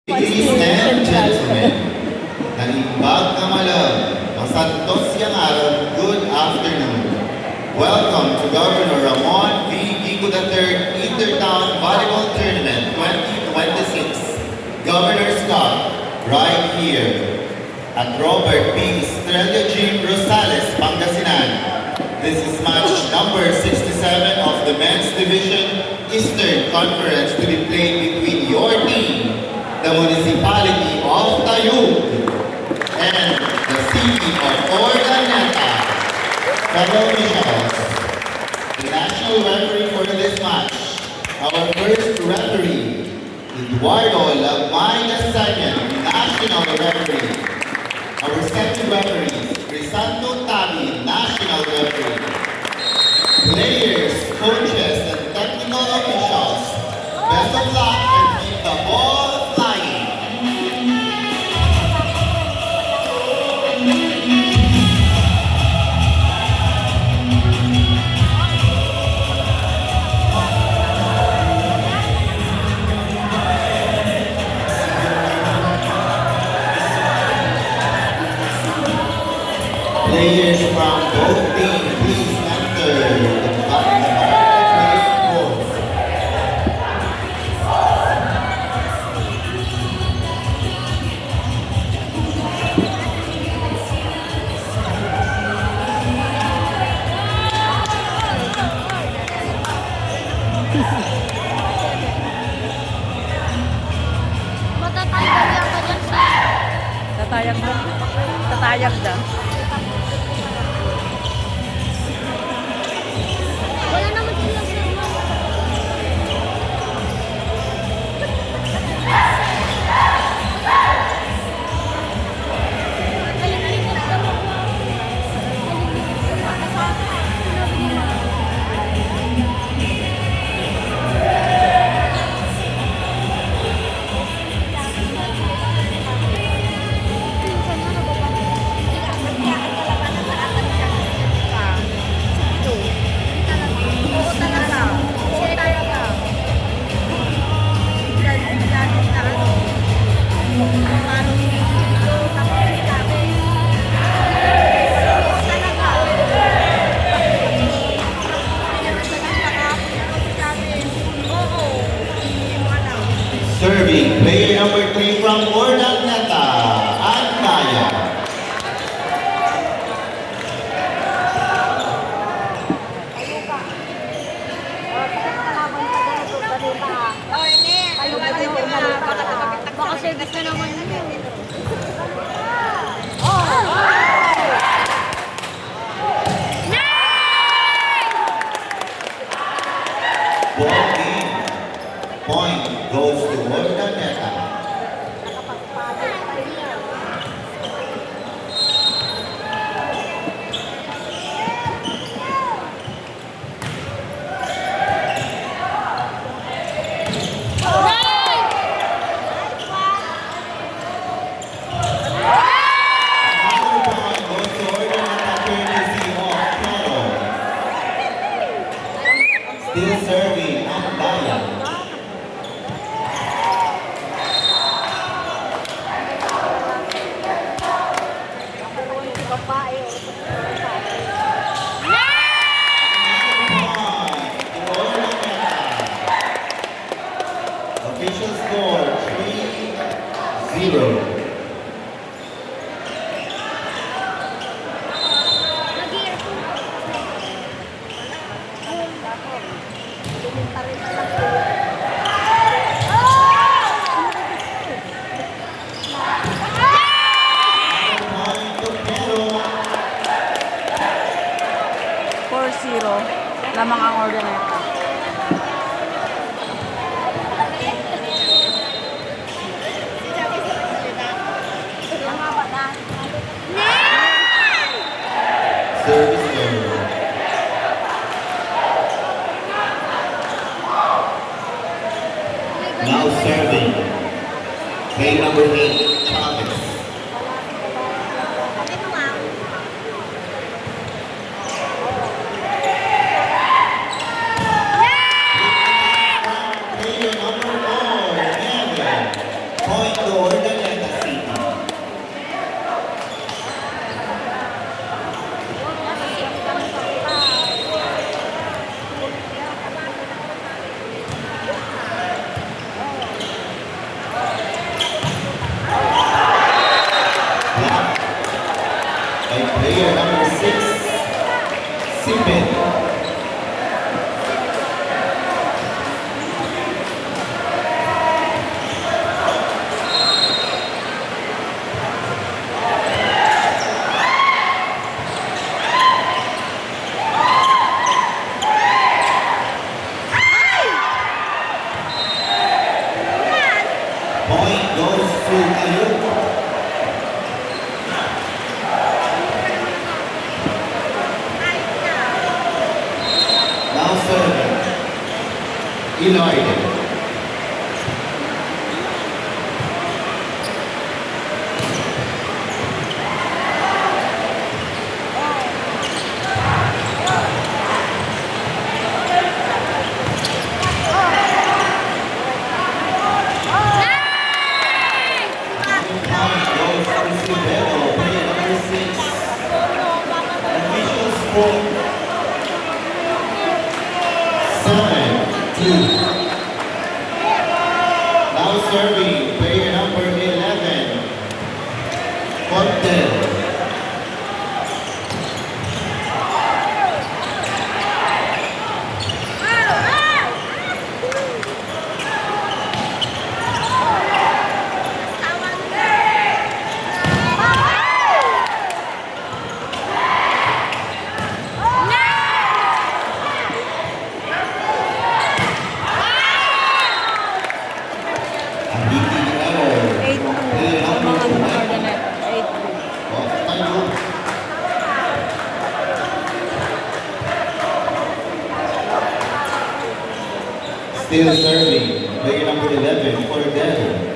Ladies and gentlemen, nalimbag na malam, masantos yang araw, good afternoon. Welcome to Governor Ramon V. Gigo III Intertown Volleyball Tournament 2026. Governor's Cup, right here at Robert P. Estrella Gym Rosales, Pangasinan. This is match number 67 of the Men's Division Eastern Conference to be played between your team, the municipality of Tayug, and the city of Ordaneta. Fellow officials, the national referee for this match, our first referee, Eduardo Lagmay II, national referee. Our second referee, Crisanto Tabi, national referee. Players, coaches, and technical officials, best of luck and keep the ball flying. Players from both teams, please enter the place court. Tatayag na. Tatayag na. Wala naman silang sermon. Serving, player number 3 from Ordaneta, Antaya. Baka service na naman yun. Ball game. Point goes to Ordaneta. Another point goes to Ordaneta, courtesy of Toro. Still serving, Antaya. Official score 3-0. Point to Pero. 4-0. Lamang ang Ordaneta. Service error. Now serving. Play number 8, Chavez. Player number 4, Neville. Point Point to Ordoneta City. Blocked by player number 6, Sipin. Point goes to Ayuk. Now serving. Iloy. Point goes to Sibero, player number 6. Official score 7-2. Now serving player number 11, Cortel. Ang hitting error 8-2. from player Ang number mga 20 Ordoneta. 8-2. of Tayo. Still serving player number 11, Cordell.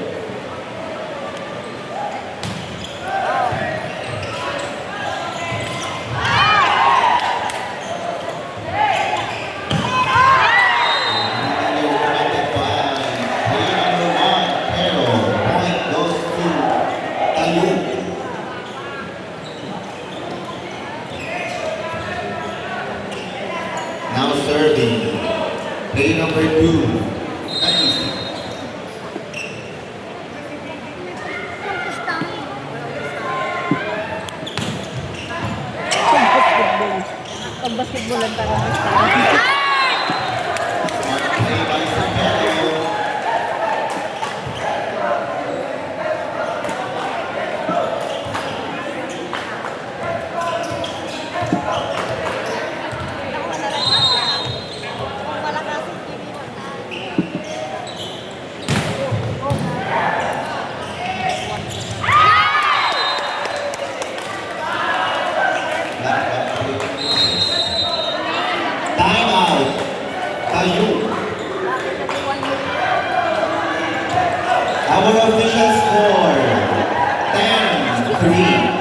Now serving, play number 2, Kaisi. Pag-basketball. Pag-basketball lang talaga gusto ko. Smart play by Sapelo. Time out. Tayo. Our official score 10-3.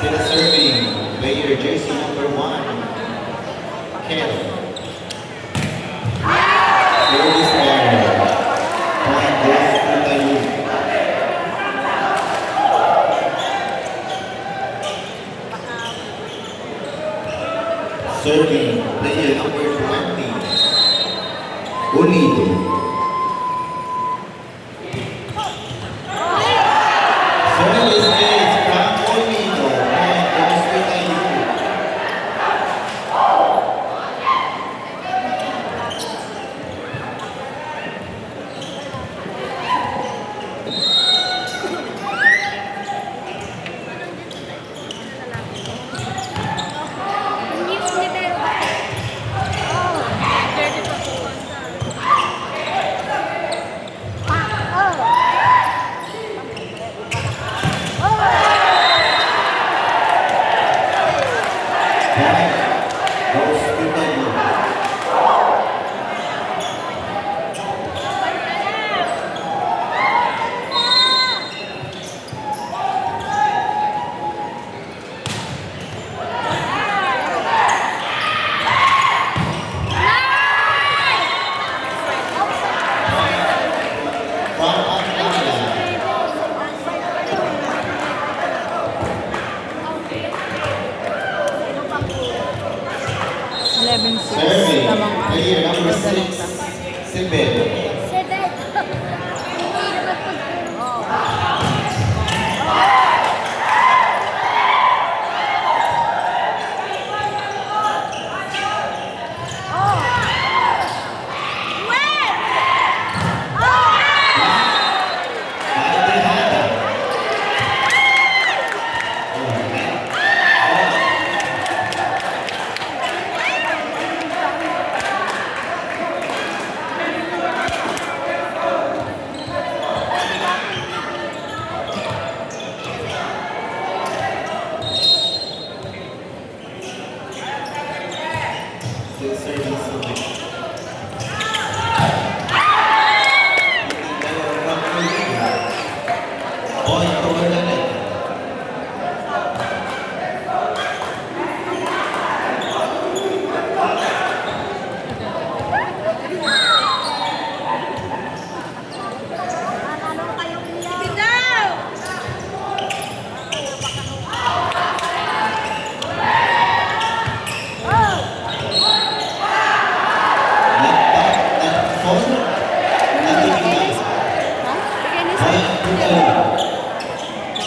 Still serving, player jersey number 1, Kel. Service error. Point goes to Tayo. Serving, player number 20, Ulido. Service is from Ulido. Point goes to Tayo. Player number 6, Sibel. Seven. Hindi naman pagturo. Tejada. Still serving Sibel. Point over the net.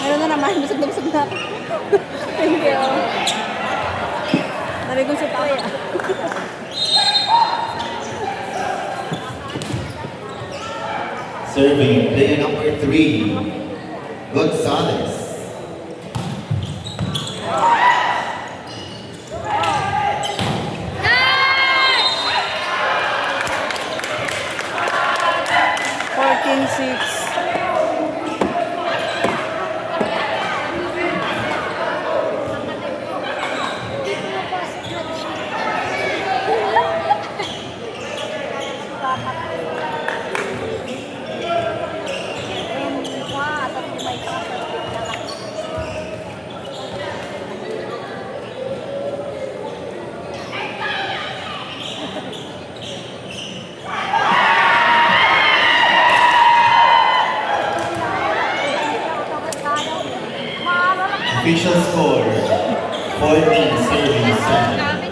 Meron na naman, busog na busog na ako. Thank you. Sabi kong si Toy ah. Serving player number 3, Gonzalez. Fourteen, 6. Official score, 14 serving 7.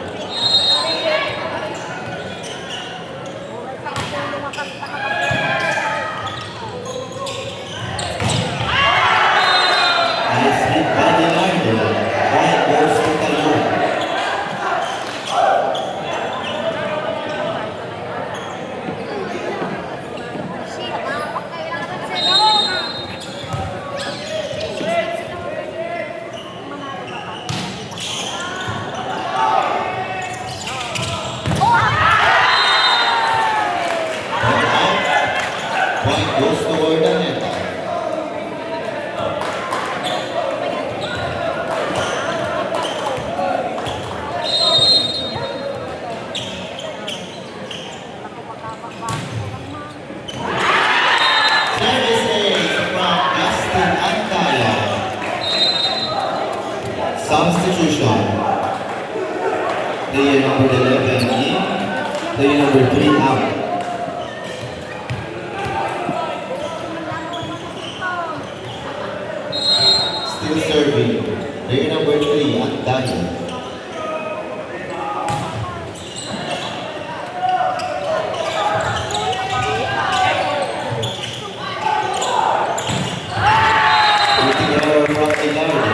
Nice hit by Leonardo. Point goes to Tayo. Point out. Point goes toward the net. Service ace from Justin Antala. Substitution. Player number 11 in. Player number 3 out. Still serving. Player number 3, Antala. Putting error from Leonardo.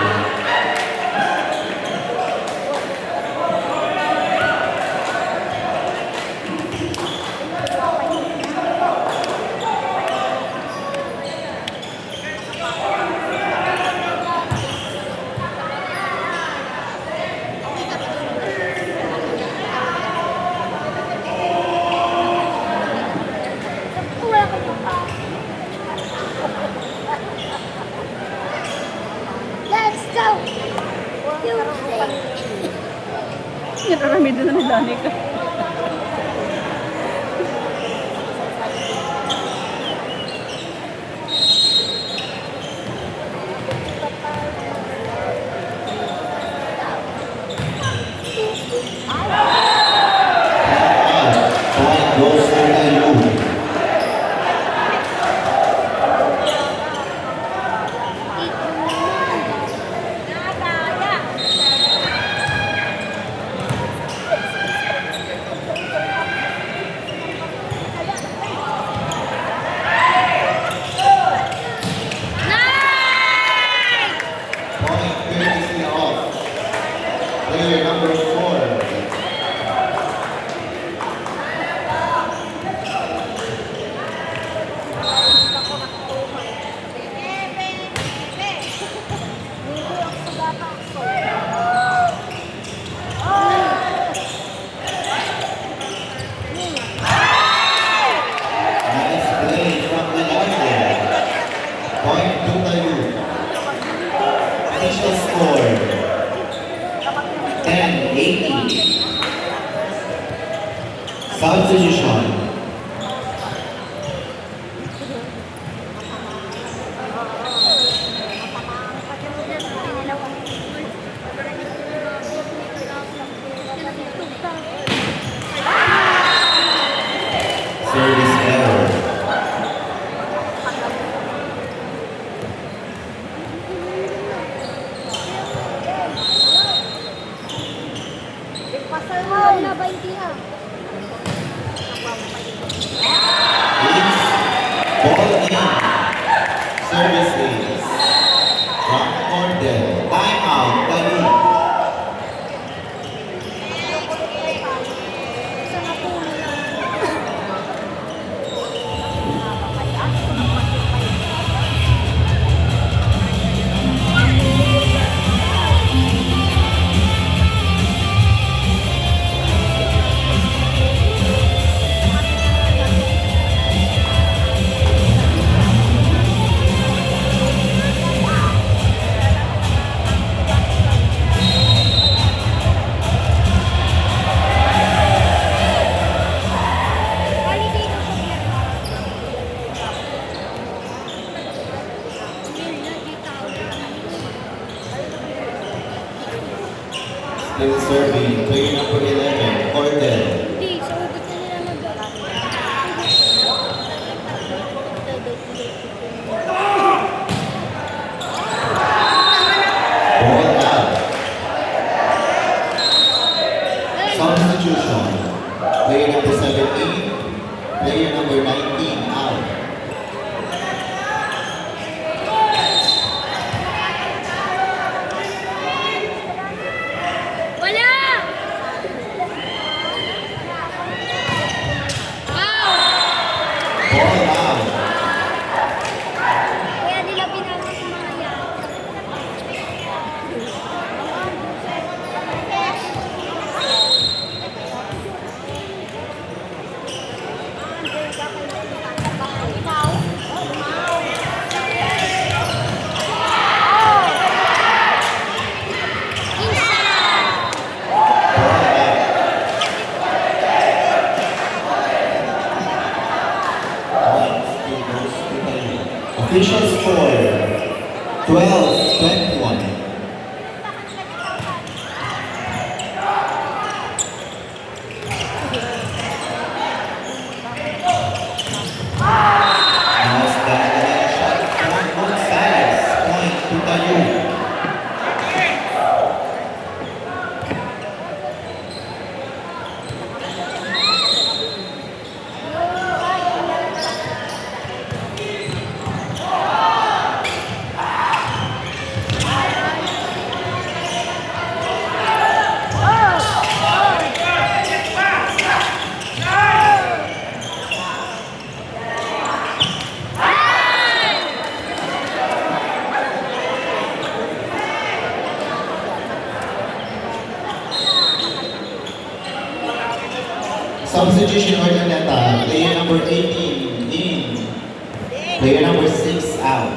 Substitution. Service error. Pasal mo na 20 na. Ace. Ball in. Service ace. From Cordell. Timeout. Tayo. Isang apuno lang. Holiday na sa biyan. Still serving. Player number 11. Cordell. Hindi, sa ugot na nila Ball out. Substitution. Player number 17. Player number 19 out. Wala! Ball out. Kaya nila pinasok yung mga yan. Official score 12-21. Mouse back shot from Gonzalez. Point to Tayo. Substitution order neta. Player number 18 in. Player number 6 out.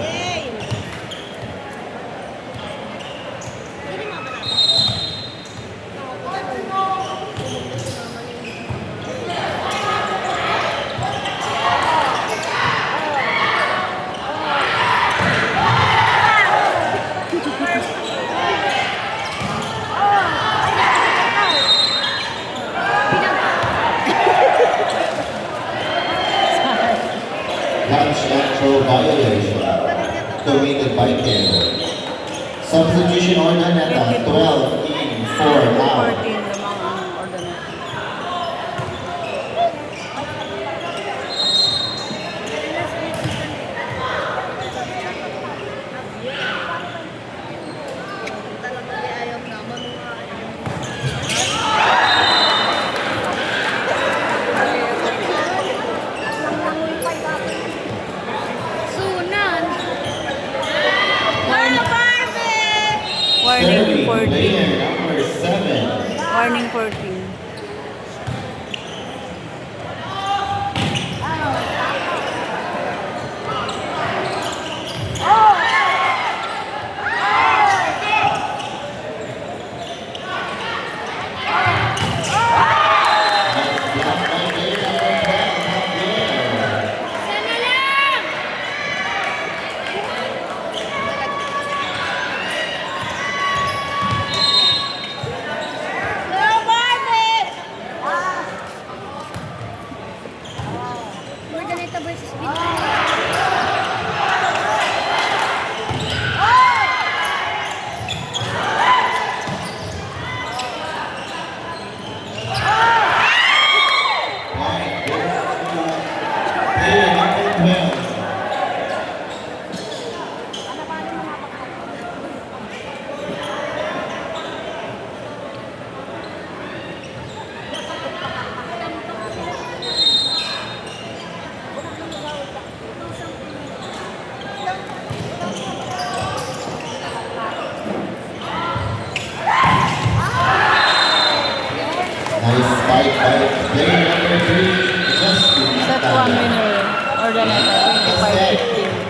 Catch and throw violation committed by Kero. Substitution order neta. 12 in, 4 out. 14 lamang ang order na. Sunan. Warning Serving 14. player number 7. versus Binoy. Point goes to player number 12. Nice fight by player number 3, Justin Set 1 Tanya. winner. Or the net, 25-15.